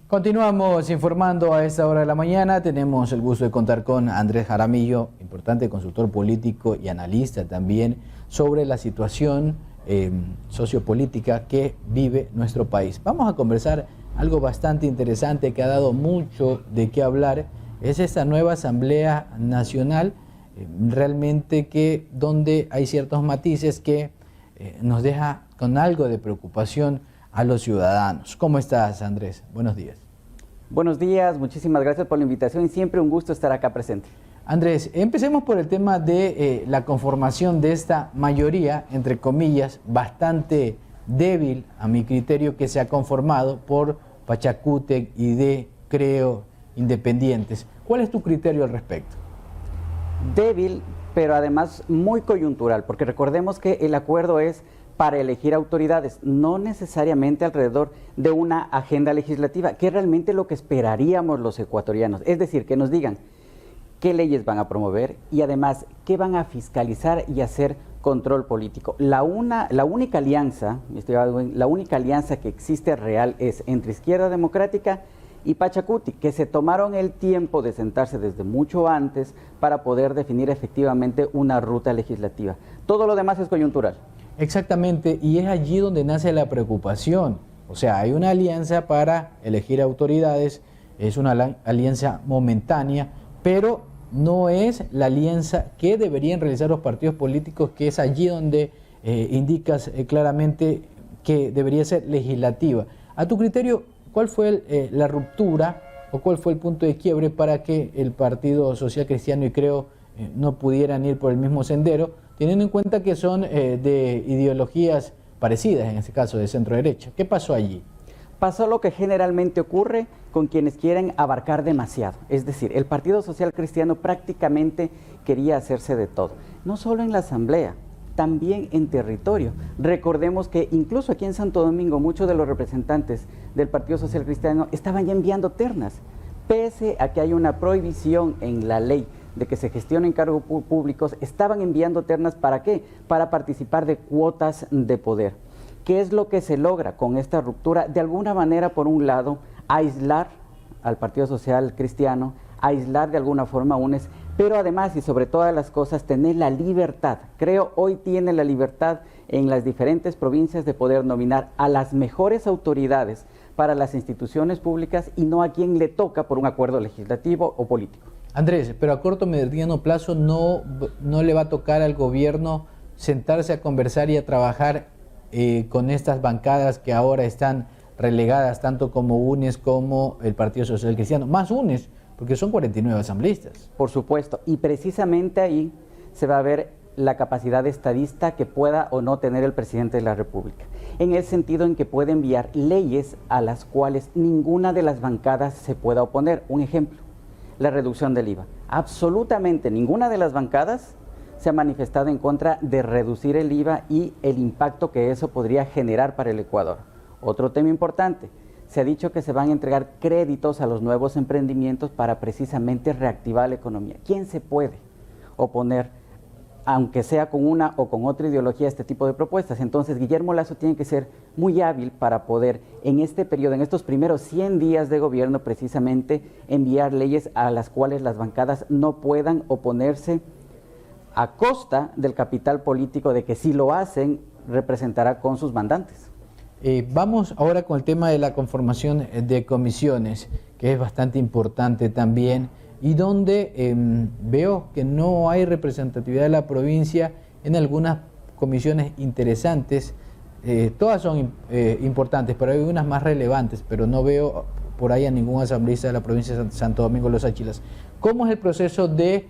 Continuamos informando a esta hora de la mañana. Tenemos el gusto de contar con Andrés Jaramillo, importante consultor político y analista también sobre la situación sociopolítica que vive nuestro país. Vamos a conversar algo bastante interesante que ha dado mucho de qué hablar. Es esta nueva Asamblea Nacional, realmente donde hay ciertos matices que nos deja con algo de preocupación a los ciudadanos. ¿Cómo estás, Andrés? Buenos días. Buenos días, muchísimas gracias por la invitación y siempre un gusto estar acá presente. Andrés, empecemos por el tema de la conformación de esta mayoría, entre comillas, bastante débil a mi criterio, que se ha conformado por Pachacútec y Creo, independientes. ¿Cuál es tu criterio al respecto? Débil, pero además muy coyuntural, porque recordemos que el acuerdo es para elegir autoridades, no necesariamente alrededor de una agenda legislativa, que es realmente lo que esperaríamos los ecuatorianos. Es decir, que nos digan qué leyes van a promover y además qué van a fiscalizar y hacer control político. La única alianza, la única alianza que existe real es entre Izquierda Democrática y Pachacútec, que se tomaron el tiempo de sentarse desde mucho antes para poder definir efectivamente una ruta legislativa. Todo lo demás es coyuntural. Exactamente, y es allí donde nace la preocupación. O sea, hay una alianza para elegir autoridades, es una alianza momentánea, pero no es la alianza que deberían realizar los partidos políticos, que es allí donde indicas claramente que debería ser legislativa. A tu criterio, ¿cuál fue la ruptura o cuál fue el punto de quiebre para que el Partido Social Cristiano y Creo no pudieran ir por el mismo sendero, teniendo en cuenta que son de ideologías parecidas, en este caso de centro derecha? ¿Qué pasó allí? Pasó lo que generalmente ocurre con quienes quieren abarcar demasiado. Es decir, el Partido Social Cristiano prácticamente quería hacerse de todo. No solo en la Asamblea, también en territorio. Recordemos que incluso aquí en Santo Domingo muchos de los representantes del Partido Social Cristiano estaban ya enviando ternas, pese a que hay una prohibición en la ley de que se gestionen cargos públicos, estaban enviando ternas. ¿Para qué? Para participar de cuotas de poder. ¿Qué es lo que se logra con esta ruptura? De alguna manera, por un lado, aislar al Partido Social Cristiano, aislar de alguna forma a UNES, pero además y sobre todas las cosas, tener la libertad. Creo hoy tiene la libertad en las diferentes provincias de poder nominar a las mejores autoridades para las instituciones públicas y no a quien le toca por un acuerdo legislativo o político. Andrés, pero a corto mediano plazo no le va a tocar al gobierno sentarse a conversar y a trabajar con estas bancadas que ahora están relegadas, tanto como UNES como el Partido Social Cristiano, más UNES, porque son 49 asambleístas. Por supuesto, y precisamente ahí se va a ver la capacidad estadista que pueda o no tener el presidente de la República, en el sentido en que puede enviar leyes a las cuales ninguna de las bancadas se pueda oponer. Un ejemplo, la reducción del IVA. Absolutamente ninguna de las bancadas se ha manifestado en contra de reducir el IVA y el impacto que eso podría generar para el Ecuador. Otro tema importante, se ha dicho que se van a entregar créditos a los nuevos emprendimientos para precisamente reactivar la economía. ¿Quién se puede oponer, aunque sea con una o con otra ideología, a este tipo de propuestas? Entonces Guillermo Lasso tiene que ser muy hábil para poder en este periodo, en estos primeros 100 días de gobierno, precisamente enviar leyes a las cuales las bancadas no puedan oponerse a costa del capital político, de que si lo hacen representará con sus mandantes. Vamos ahora con el tema de la conformación de comisiones, que es bastante importante también, y donde veo que no hay representatividad de la provincia en algunas comisiones interesantes. Todas son importantes, pero hay unas más relevantes, pero no veo por ahí a ningún asambleísta de la provincia de Santo Domingo Los Áchilas. ¿Cómo es el proceso de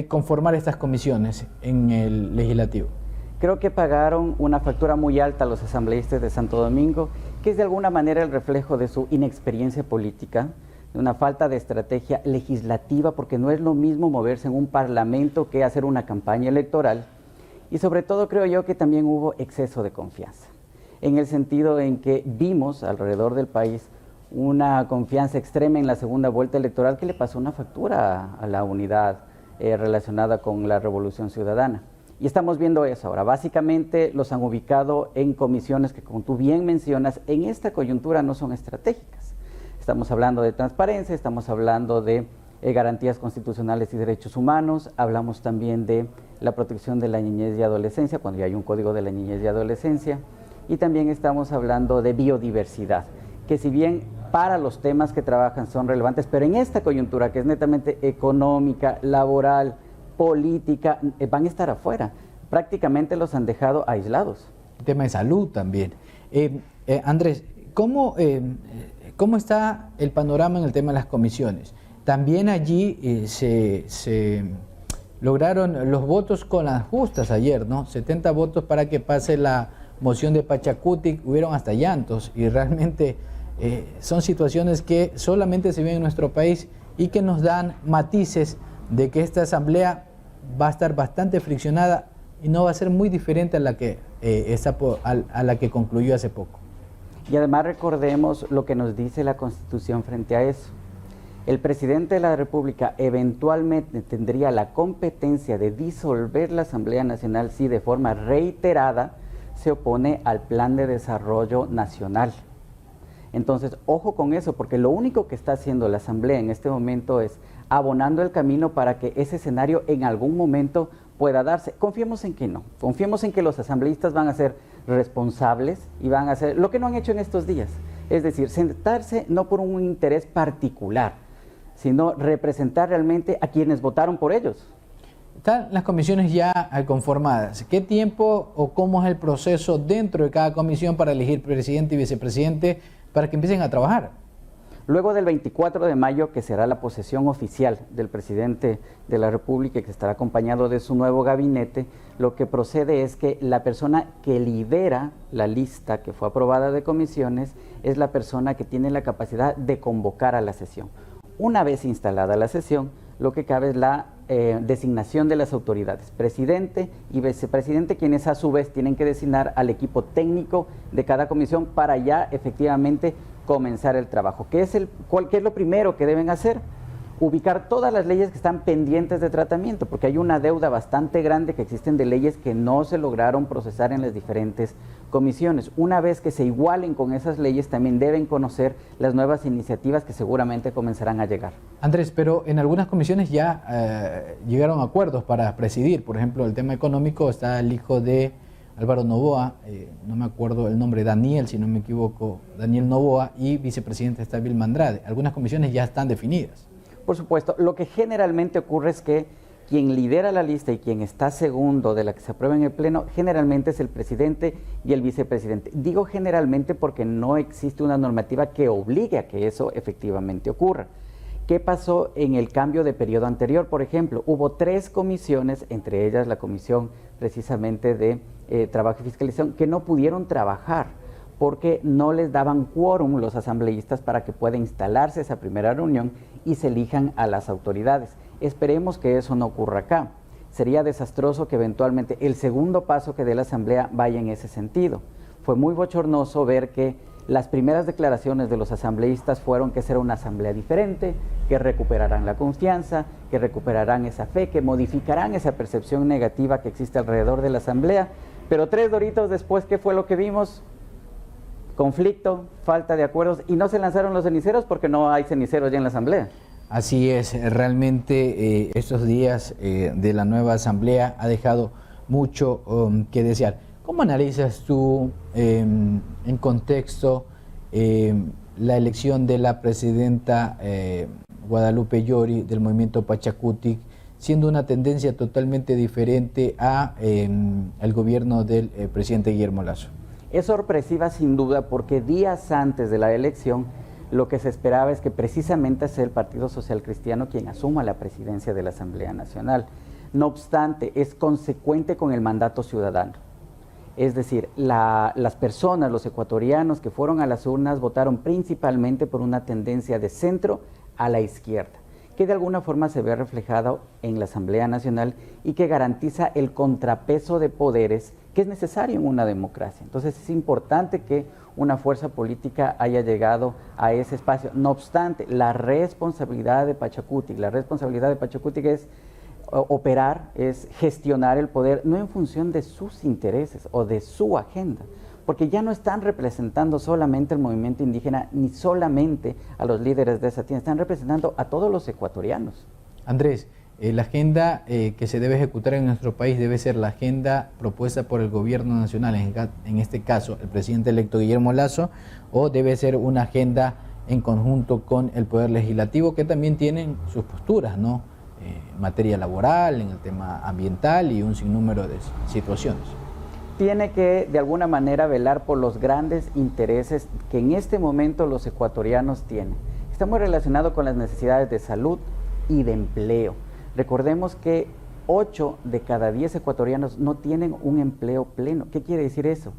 conformar estas comisiones en el legislativo? Creo que pagaron una factura muy alta a los asambleístas de Santo Domingo, que es de alguna manera el reflejo de su inexperiencia política, de una falta de estrategia legislativa, porque no es lo mismo moverse en un parlamento que hacer una campaña electoral. Y sobre todo creo yo que también hubo exceso de confianza, en el sentido en que vimos alrededor del país una confianza extrema en la segunda vuelta electoral que le pasó una factura a la unidad relacionada con la Revolución Ciudadana. Y estamos viendo eso ahora. Básicamente los han ubicado en comisiones que, como tú bien mencionas, en esta coyuntura no son estratégicas. Estamos hablando de transparencia, estamos hablando de garantías constitucionales y derechos humanos, hablamos también de la protección de la niñez y adolescencia, cuando ya hay un código de la niñez y adolescencia, y también estamos hablando de biodiversidad, que si bien para los temas que trabajan son relevantes, pero en esta coyuntura que es netamente económica, laboral, política, van a estar afuera. Prácticamente los han dejado aislados. El tema de salud también. Andrés, ¿cómo está el panorama en el tema de las comisiones? También allí se lograron los votos con las justas ayer, ¿no? 70 votos para que pase la moción de Pachacutic, hubieron hasta llantos y realmente son situaciones que solamente se ven en nuestro país y que nos dan matices de que esta asamblea va a estar bastante friccionada y no va a ser muy diferente a la que, a la que concluyó hace poco. Y además recordemos lo que nos dice la Constitución frente a eso. El presidente de la República eventualmente tendría la competencia de disolver la Asamblea Nacional si de forma reiterada se opone al Plan de Desarrollo Nacional. Entonces, ojo con eso, porque lo único que está haciendo la Asamblea en este momento es abonando el camino para que ese escenario en algún momento pueda darse. Confiemos en que no, confiemos en que los asambleístas van a ser responsables y van a hacer lo que no han hecho en estos días, es decir, sentarse no por un interés particular, sino representar realmente a quienes votaron por ellos. Están las comisiones ya conformadas. ¿Qué tiempo o cómo es el proceso dentro de cada comisión para elegir presidente y vicepresidente para que empiecen a trabajar? Luego del 24 de mayo, que será la posesión oficial del presidente de la República, que estará acompañado de su nuevo gabinete, lo que procede es que la persona que lidera la lista que fue aprobada de comisiones es la persona que tiene la capacidad de convocar a la sesión. Una vez instalada la sesión, lo que cabe es la designación de las autoridades, presidente y vicepresidente, quienes a su vez tienen que designar al equipo técnico de cada comisión para ya efectivamente comenzar el trabajo. ¿Qué es lo primero que deben hacer? Ubicar todas las leyes que están pendientes de tratamiento, porque hay una deuda bastante grande que existen de leyes que no se lograron procesar en las diferentes comisiones. Una vez que se igualen con esas leyes, también deben conocer las nuevas iniciativas que seguramente comenzarán a llegar. Andrés, pero en algunas comisiones ya llegaron a acuerdos para presidir. Por ejemplo, el tema económico está el hijo de Álvaro Noboa, no me acuerdo el nombre, Daniel, si no me equivoco, Daniel Noboa, y vicepresidente está Vilma Andrade. Algunas comisiones ya están definidas. Por supuesto, lo que generalmente ocurre es que quien lidera la lista y quien está segundo de la que se aprueba en el Pleno, generalmente es el presidente y el vicepresidente. Digo generalmente porque no existe una normativa que obligue a que eso efectivamente ocurra. ¿Qué pasó en el cambio de periodo anterior? Por ejemplo, hubo 3 comisiones, entre ellas la comisión precisamente de Trabajo y Fiscalización, que no pudieron trabajar porque no les daban quórum los asambleístas para que pueda instalarse esa primera reunión y se elijan a las autoridades. Esperemos que eso no ocurra acá. Sería desastroso que eventualmente el segundo paso que dé la Asamblea vaya en ese sentido. Fue muy bochornoso ver que las primeras declaraciones de los asambleístas fueron que será una asamblea diferente, que recuperarán la confianza, que recuperarán esa fe, que modificarán esa percepción negativa que existe alrededor de la asamblea. Pero 3 doritos después, ¿qué fue lo que vimos? Conflicto, falta de acuerdos, y no se lanzaron los ceniceros porque no hay ceniceros ya en la asamblea. Así es, realmente estos días de la nueva asamblea ha dejado mucho que desear. ¿Cómo analizas tú en contexto la elección de la presidenta Guadalupe Llori del movimiento Pachacutic, siendo una tendencia totalmente diferente al gobierno del presidente Guillermo Lasso? Es sorpresiva sin duda porque días antes de la elección lo que se esperaba es que precisamente sea el Partido Social Cristiano quien asuma la presidencia de la Asamblea Nacional. No obstante, es consecuente con el mandato ciudadano. Es decir, las personas, los ecuatorianos que fueron a las urnas votaron principalmente por una tendencia de centro a la izquierda, que de alguna forma se ve reflejado en la Asamblea Nacional y que garantiza el contrapeso de poderes que es necesario en una democracia. Entonces es importante que una fuerza política haya llegado a ese espacio. No obstante, la responsabilidad de Pachacutic es operar, es gestionar el poder, no en función de sus intereses o de su agenda, porque ya no están representando solamente el movimiento indígena ni solamente a los líderes de esa tierra, están representando a todos los ecuatorianos. Andrés, la agenda que se debe ejecutar en nuestro país debe ser la agenda propuesta por el gobierno nacional, en este caso el presidente electo Guillermo Lasso, o debe ser una agenda en conjunto con el Poder Legislativo, que también tienen sus posturas, ¿no? En materia laboral, en el tema ambiental y un sinnúmero de situaciones. Tiene que de alguna manera velar por los grandes intereses que en este momento los ecuatorianos tienen. Está muy relacionado con las necesidades de salud y de empleo. Recordemos que 8 de cada 10 ecuatorianos no tienen un empleo pleno. ¿Qué quiere decir eso?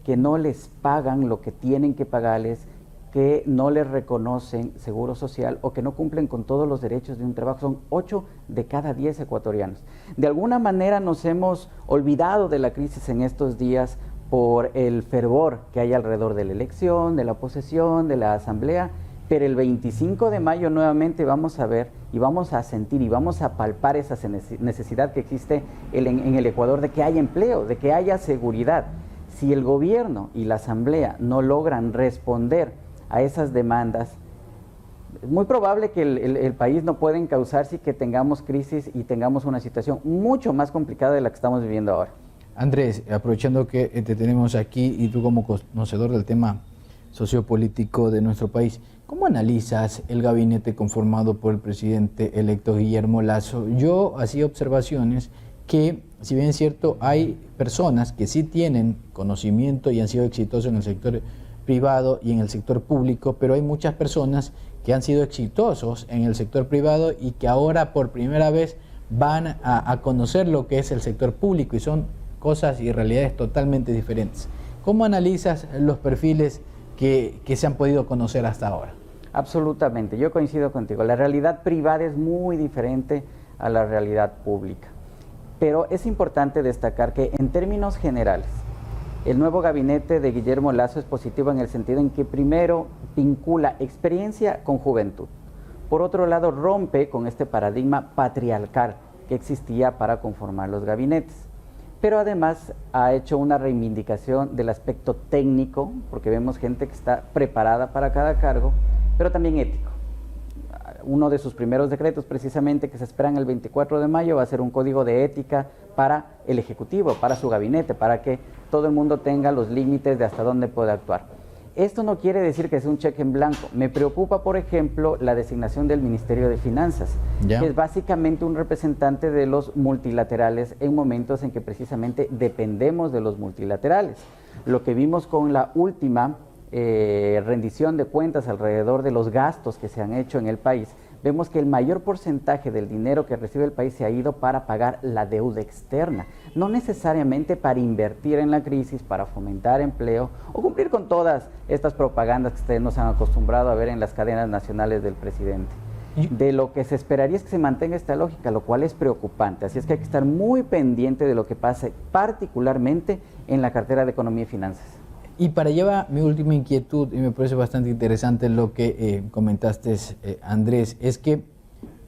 Que no les pagan lo que tienen que pagarles, que no les reconocen seguro social o que no cumplen con todos los derechos de un trabajo. Son 8 de cada 10 ecuatorianos. De alguna manera nos hemos olvidado de la crisis en estos días por el fervor que hay alrededor de la elección, de la posesión, de la asamblea, pero el 25 de mayo nuevamente vamos a ver y vamos a sentir y vamos a palpar esa necesidad que existe en el Ecuador de que haya empleo, de que haya seguridad. Si el gobierno y la asamblea no logran responder a esas demandas, es muy probable que el país no pueda encauzarse y que tengamos crisis y tengamos una situación mucho más complicada de la que estamos viviendo ahora. Andrés, aprovechando que te tenemos aquí y tú como conocedor del tema sociopolítico de nuestro país, ¿cómo analizas el gabinete conformado por el presidente electo Guillermo Lasso? Yo hacía observaciones que, si bien es cierto, hay personas que sí tienen conocimiento y han sido exitosos en el sector privado y en el sector público, pero hay muchas personas que han sido exitosos en el sector privado y que ahora por primera vez van a conocer lo que es el sector público y son cosas y realidades totalmente diferentes. ¿Cómo analizas los perfiles que se han podido conocer hasta ahora? Absolutamente, yo coincido contigo. La realidad privada es muy diferente a la realidad pública, pero es importante destacar que en términos generales, el nuevo gabinete de Guillermo Lasso es positivo en el sentido en que primero vincula experiencia con juventud. Por otro lado, rompe con este paradigma patriarcal que existía para conformar los gabinetes. Pero además ha hecho una reivindicación del aspecto técnico, porque vemos gente que está preparada para cada cargo, pero también ético. Uno de sus primeros decretos, precisamente, que se esperan el 24 de mayo, va a ser un código de ética para el Ejecutivo, para su gabinete, para que todo el mundo tenga los límites de hasta dónde puede actuar. Esto no quiere decir que sea un cheque en blanco. Me preocupa, por ejemplo, la designación del Ministerio de Finanzas, que es básicamente un representante de los multilaterales en momentos en que precisamente dependemos de los multilaterales. Lo que vimos con la última rendición de cuentas alrededor de los gastos que se han hecho en el país, vemos que el mayor porcentaje del dinero que recibe el país se ha ido para pagar la deuda externa, no necesariamente para invertir en la crisis, para fomentar empleo o cumplir con todas estas propagandas que ustedes nos han acostumbrado a ver en las cadenas nacionales del presidente. De lo que se esperaría es que se mantenga esta lógica, lo cual es preocupante. Así es que hay que estar muy pendiente de lo que pase, particularmente en la cartera de Economía y Finanzas. Y para llevar mi última inquietud, y me parece bastante interesante lo que comentaste, Andrés, es que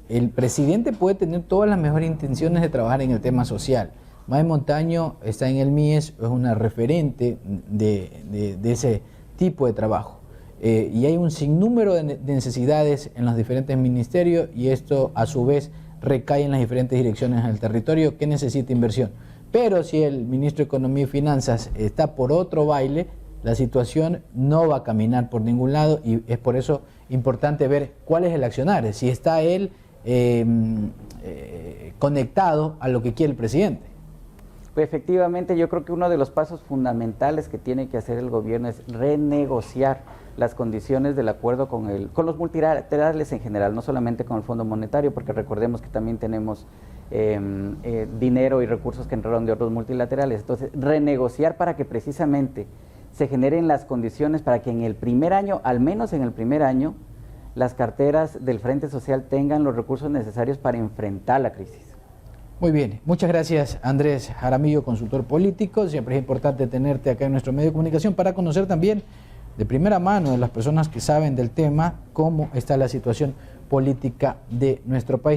el presidente puede tener todas las mejores intenciones de trabajar en el tema social. May Montaño está en el MIES, es una referente de ese tipo de trabajo. Y hay un sinnúmero de necesidades en los diferentes ministerios y esto a su vez recae en las diferentes direcciones del territorio que necesita inversión. Pero si el ministro de Economía y Finanzas está por otro baile, la situación no va a caminar por ningún lado y es por eso importante ver cuál es el accionar, si está él conectado a lo que quiere el presidente. Pues efectivamente, yo creo que uno de los pasos fundamentales que tiene que hacer el gobierno es renegociar las condiciones del acuerdo con los multilaterales en general, no solamente con el Fondo Monetario, porque recordemos que también tenemos dinero y recursos que entraron de otros multilaterales. Entonces, renegociar para que precisamente se generen las condiciones para que en el primer año, al menos en el primer año, las carteras del Frente Social tengan los recursos necesarios para enfrentar la crisis. Muy bien, muchas gracias Andrés Jaramillo, consultor político. Siempre es importante tenerte acá en nuestro medio de comunicación para conocer también de primera mano de las personas que saben del tema cómo está la situación política de nuestro país.